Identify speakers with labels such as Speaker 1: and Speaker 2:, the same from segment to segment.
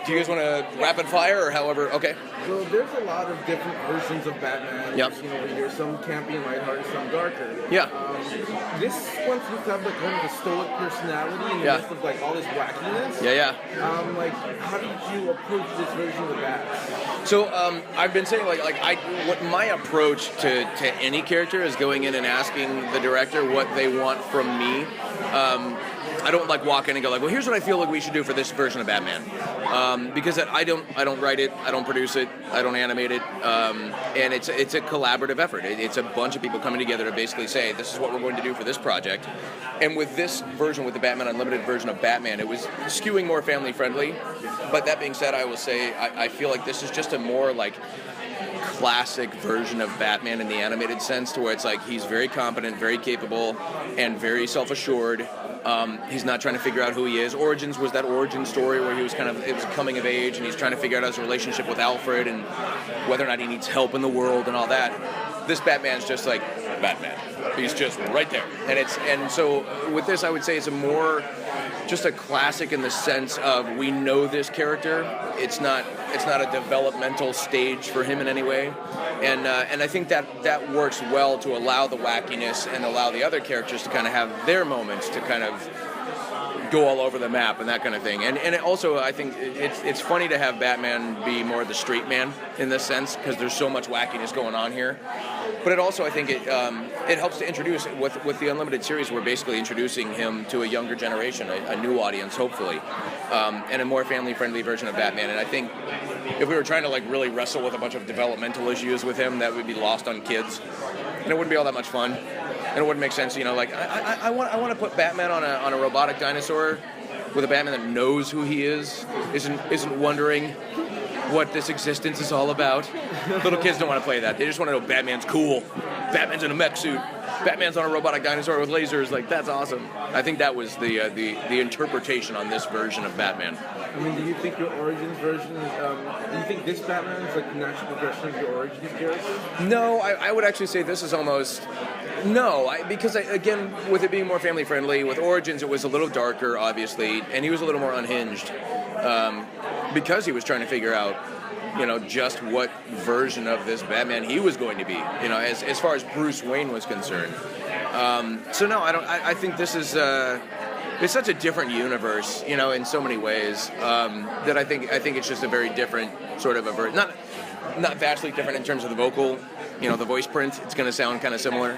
Speaker 1: do you guys want to rapid fire or however? Okay.
Speaker 2: So there's a lot of different versions of Batman.
Speaker 1: Yep.
Speaker 2: You know, there's some campy and lighthearted, some darker.
Speaker 1: Yeah.
Speaker 2: This one seems to have like kind of a stoic personality in the midst of like all this wackiness.
Speaker 1: Yeah.
Speaker 2: Like, how did you approach this version of the Bat?
Speaker 1: So I've been saying what my approach to any character is going in and asking the director what they want from me. I don't like walk in and go like, well, here's what I feel like we should do for this version of Batman, because I don't write it, I don't produce it, I don't animate it, and it's a collaborative effort. It's a bunch of people coming together to basically say this is what we're going to do for this project. And with this version, with the Batman Unlimited version of Batman, it was skewing more family friendly. But that being said, I will say I feel like this is just a more like classic version of Batman in the animated sense, to where it's like he's very competent, very capable, and very self-assured. He's not trying to figure out who he is. Origins was that origin story where he was it was coming of age, and he's trying to figure out his relationship with Alfred and whether or not he needs help in the world and all that. This Batman's just like Batman. He's just right there. And so with this, I would say it's a more just a classic in the sense of we know this character. It's not a developmental stage for him in any way. And I think that works well to allow the wackiness and allow the other characters to kind of have their moments to kind of go all over the map and that kind of thing. And it also, I think it's funny to have Batman be more the straight man in this sense, because there's so much wackiness going on here. But it also, I think it helps to introduce, with the Unlimited series, we're basically introducing him to a younger generation, a new audience, hopefully, and a more family-friendly version of Batman. And I think if we were trying to like really wrestle with a bunch of developmental issues with him, that would be lost on kids, and it wouldn't be all that much fun. And it wouldn't make sense, like I want to put Batman on a robotic dinosaur with a Batman that knows who he is, isn't wondering what this existence is all about. Little kids don't want to play that. They just want to know Batman's cool. Batman's in a mech suit. Batman's on a robotic dinosaur with lasers. Like, that's awesome. I think that was the interpretation on this version of Batman.
Speaker 2: I mean, do you think your origins version do you think this Batman is like the natural progression of your origins character?
Speaker 1: No, I would actually say this is almost... No, because again, with it being more family friendly, with Origins it was a little darker, obviously, and he was a little more unhinged, because he was trying to figure out, just what version of this Batman he was going to be, as far as Bruce Wayne was concerned. So no, I think this is it's such a different universe, in so many ways, that I think it's just a very different sort of a not vastly different in terms of the vocal. The voice print, it's going to sound kind of similar,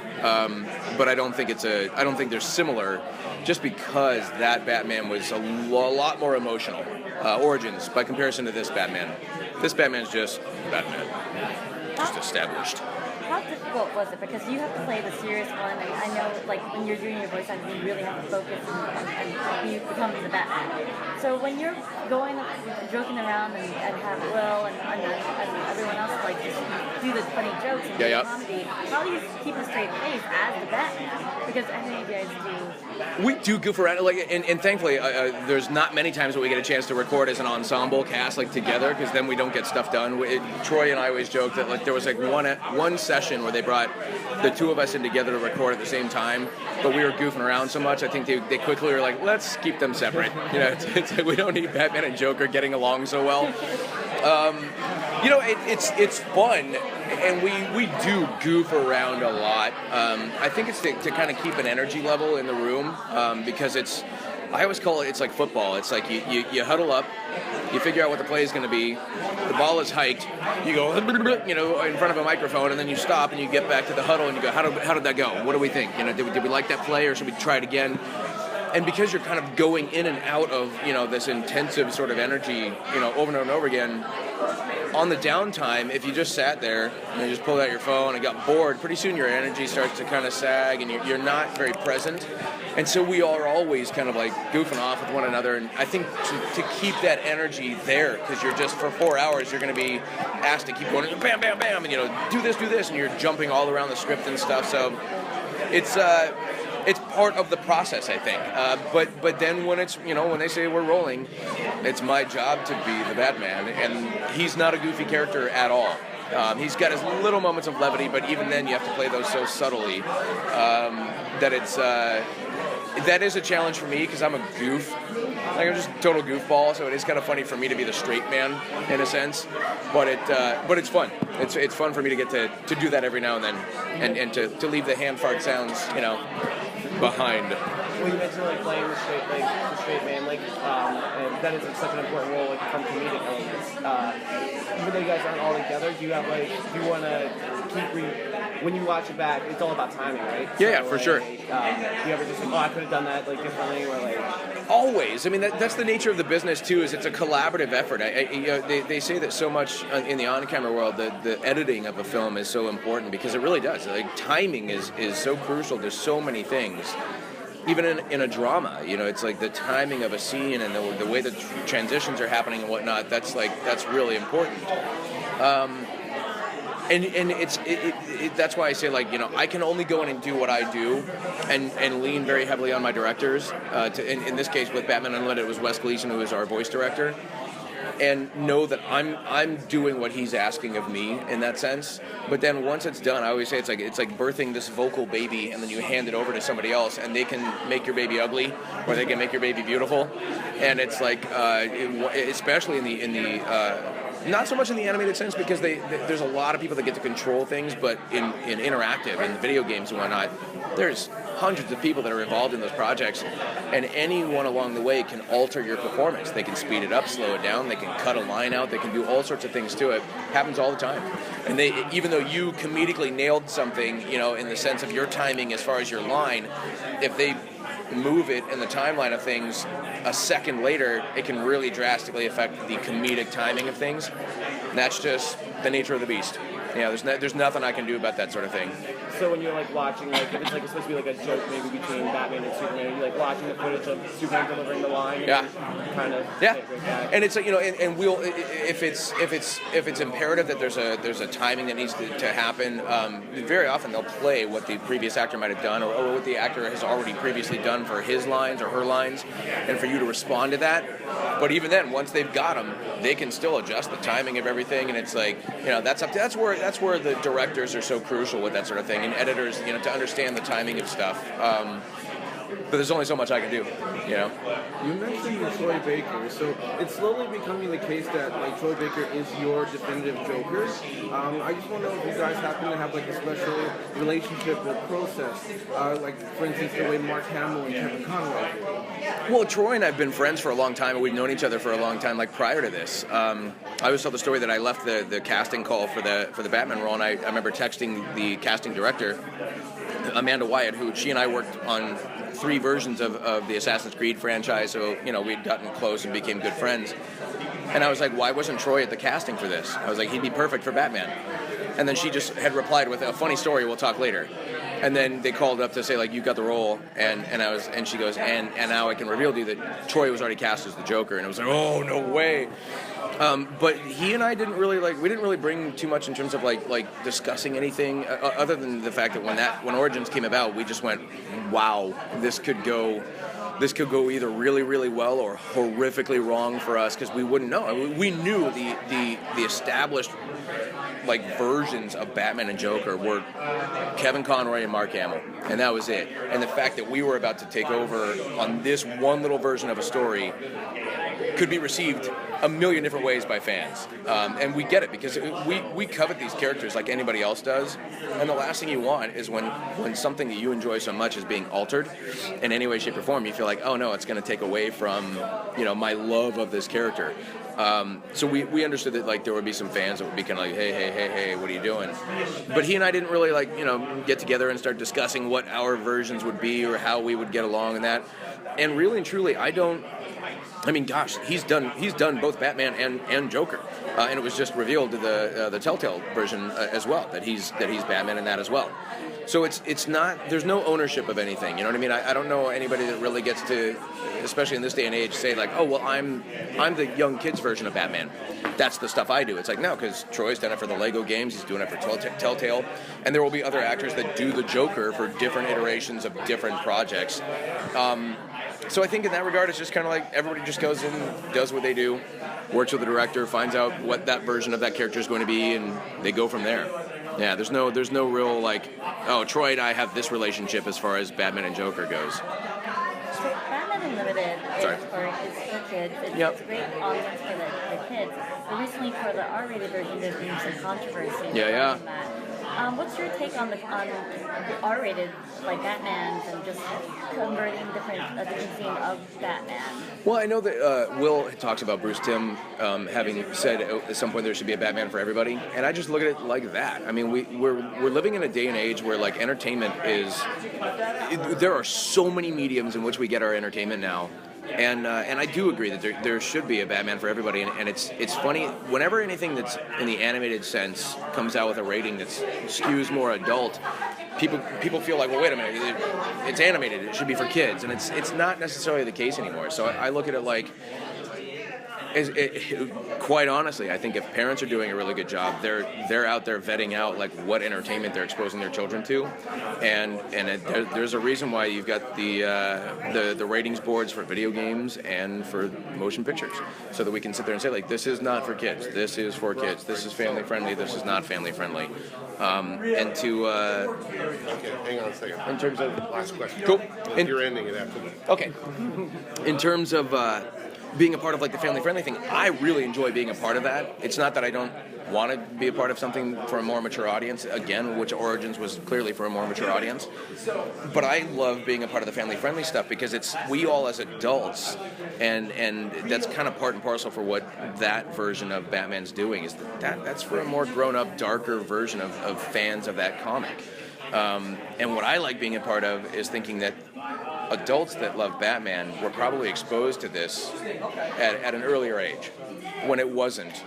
Speaker 1: but I don't think they're similar, just because that Batman was a lot more emotional. Origins, by comparison to this Batman. This Batman's just Batman, just established.
Speaker 3: How difficult was it? Because you have to play the serious one, and I know, like, when you're doing your voice acting, you really have to focus and you become the Batman. So when you're joking around and have Will and everyone else, like, just do the funny jokes and do the comedy, how do you keep a straight face as the Batman? Because I know you guys do.
Speaker 1: We do goof around, and thankfully, there's not many times that we get a chance to record as an ensemble cast, together, because then we don't get stuff done. Troy and I always joke that, there was, one session where they brought the two of us in together to record at the same time, but we were goofing around so much, I think they quickly were like, let's keep them separate. It's like we don't need Batman and Joker getting along so well. It's fun, and we do goof around a lot. I think it's to kind of keep an energy level in the room, because I always call it's like football. It's like you huddle up, you figure out what the play is going to be, the ball is hiked, you go, in front of a microphone, and then you stop and you get back to the huddle and you go, how did that go? What do we think? Did we like that play, or should we try it again? And because you're kind of going in and out of, this intensive sort of energy, over and over again, on the downtime, if you just sat there and you just pulled out your phone and got bored, pretty soon your energy starts to kind of sag and you're not very present. And so we are always kind of like goofing off with one another. And I think to keep that energy there, because you're just, for 4 hours, you're going to be asked to keep going, bam, bam, bam, and, do this, and you're jumping all around the script and stuff. So it's part of the process, I think. But then when when they say we're rolling, it's my job to be the Batman, and he's not a goofy character at all. He's got his little moments of levity, but even then you have to play those so subtly that that is a challenge for me, because I'm a goof. Like I'm just a total goofball, so it is kind of funny for me to be the straight man in a sense. But it's fun. It's fun for me to get to do that every now and then, and to leave the hand fart sounds, behind.
Speaker 4: Well, you mentioned like playing the straight man, and that is like, such an important role, like from comedic elements. Even though you guys aren't all together, do you want to when you watch it back, it's all about timing, right?
Speaker 1: Yeah, for sure.
Speaker 4: Do you ever just think, I could have done that differently, or
Speaker 1: Always. I mean, that's the nature of the business too. Is it's a collaborative effort. They say that so much in the on-camera world, the editing of a film is so important because it really does. Like timing is so crucial. There's so many things. Even in a drama, it's like the timing of a scene and the way the transitions are happening and whatnot. That's really important. And that's why I say I can only go in and do what I do, and lean very heavily on my directors. In this case with Batman Unlimited, it was Wes Gleason who is our voice director, and know that I'm doing what he's asking of me in that sense. But then once it's done, I always say it's like birthing this vocal baby, and then you hand it over to somebody else, and they can make your baby ugly, or they can make your baby beautiful. And it's like, especially in the not so much in the animated sense, because there's a lot of people that get to control things, but in interactive, in video games and whatnot, there's hundreds of people that are involved in those projects, and anyone along the way can alter your performance. They can speed it up, slow it down, they can cut a line out, they can do all sorts of things to it. Happens all the time. And even though you comedically nailed something, in the sense of your timing as far as your line, if they move it in the timeline of things a second later, it can really drastically affect the comedic timing of things. And that's just the nature of the beast. There's nothing I can do about that sort of thing.
Speaker 4: So when you're watching, if it's supposed to be a joke maybe between Batman and Superman, you're watching the footage of Superman delivering the line, and kind of
Speaker 1: and it's and we'll if it's imperative that there's a timing that needs to happen. Very often they'll play what the previous actor might have done, or what the actor has already previously done for his lines or her lines, and for you to respond to that. But even then, once they've got them, they can still adjust the timing of everything, and it's that's where the directors are so crucial with that sort of thing, and editors, to understand the timing of stuff. But there's only so much I can do,
Speaker 2: You mentioned Troy Baker, so it's slowly becoming the case that Troy Baker is your definitive Joker. I just want to know if you guys happen to have a special relationship or process, for instance the way Mark Hamill and Kevin Conroy do.
Speaker 1: Well, Troy and I have been friends for a long time, and we've known each other for a long time, prior to this. I always tell the story that I left the casting call for the Batman role, and I remember texting the casting director, Amanda Wyatt, who she and I worked on 3 versions of the Assassin's Creed franchise, so we'd gotten close and became good friends. And I was like, why wasn't Troy at the casting for this? I was like, he'd be perfect for Batman. And then she just had replied with a funny story, we'll talk later. And then they called up to say you got the role, and she goes, and now I can reveal to you that Troy was already cast as the Joker, and I was like, oh, no way. But he and I didn't really bring too much in terms of discussing anything other than the fact that when Origins came about, we just went, wow, this could go either really, really well or horrifically wrong for us, because we wouldn't know. We knew the established versions of Batman and Joker were Kevin Conroy and Mark Hamill, and that was it. And the fact that we were about to take over on this one little version of a story could be received a million different ways by fans, and we get it, because we covet these characters like anybody else does, and the last thing you want is when something that you enjoy so much is being altered in any way, shape, or form. You feel like, oh no, it's going to take away from my love of this character. So we understood that there would be some fans that would be kind of hey, what are you doing? But he and I didn't really get together and start discussing what our versions would be or how we would get along and that. And really and truly, he's done both Batman and Joker, and it was just revealed to the Telltale version as well that he's Batman in that as well. So it's not, there's no ownership of anything, you know what I mean? I don't know anybody that really gets to, especially in this day and age, say oh well, I'm the young kids version of Batman. That's the stuff I do. It's no, because Troy's done it for the Lego games, he's doing it for Telltale, and there will be other actors that do the Joker for different iterations of different projects. So I think in that regard, it's just kind of everybody just goes in, does what they do, works with the director, finds out what that version of that character is going to be, and they go from there. Yeah, there's no real oh, Troy and I have this relationship as far as Batman and Joker goes.
Speaker 3: Batman Unlimited
Speaker 1: Sorry.
Speaker 3: is for kids.
Speaker 1: Yep.
Speaker 3: It's a great audience for the kids. But recently, for the R-rated version, there's been some controversy regarding that. What's your take on the R-rated like Batmans and just converting a different scene of Batman?
Speaker 1: Well, I know that Will talks about Bruce Timm having said at some point there should be a Batman for everybody, and I just look at it like that. I mean, we're living in a day and age where like entertainment is. There are so many mediums in which we get our entertainment now. And I do agree that there should be a Batman for everybody, and it's funny whenever anything that's in the animated sense comes out with a rating that skews more adult, people feel like, well, wait a minute, it's animated, it should be for kids, and it's not necessarily the case anymore. So I look at it like, quite honestly, I think if parents are doing a really good job, they're out there vetting out like what entertainment they're exposing their children to, and there's a reason why you've got the ratings boards for video games and for motion pictures, so that we can sit there and say like, this is not for kids, this is for kids, this is family friendly, this is not family friendly, and to
Speaker 5: Okay, hang on a second.
Speaker 1: in terms of
Speaker 5: Last question.
Speaker 1: Cool.
Speaker 5: You're ending it after that.
Speaker 1: okay, in terms of being a part of like the family-friendly thing, I really enjoy being a part of that. It's not that I don't want to be a part of something for a more mature audience, again, which Origins was clearly for a more mature audience. But I love being a part of the family-friendly stuff because it's we all as adults, and that's kind of part and parcel for what that version of Batman's doing, is that's for a more grown-up, darker version of fans of that comic. And what I like being a part of is thinking that adults that love Batman were probably exposed to this at an earlier age, when it wasn't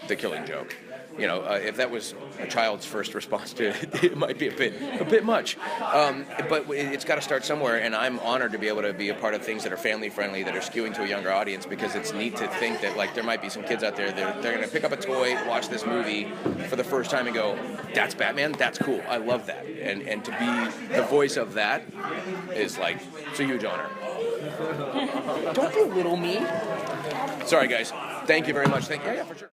Speaker 1: the Killing Joke. You know, if that was a child's first response to it, it might be a bit much. But it's got to start somewhere, and I'm honored to be able to be a part of things that are family friendly, that are skewing to a younger audience, because it's neat to think that like there might be some kids out there that they're going to pick up a toy, watch this movie for the first time, and go, "That's Batman. That's cool. I love that." And to be the voice of that is like, it's a huge honor. Don't belittle me. Sorry, guys. Thank you very much. Yeah, for sure.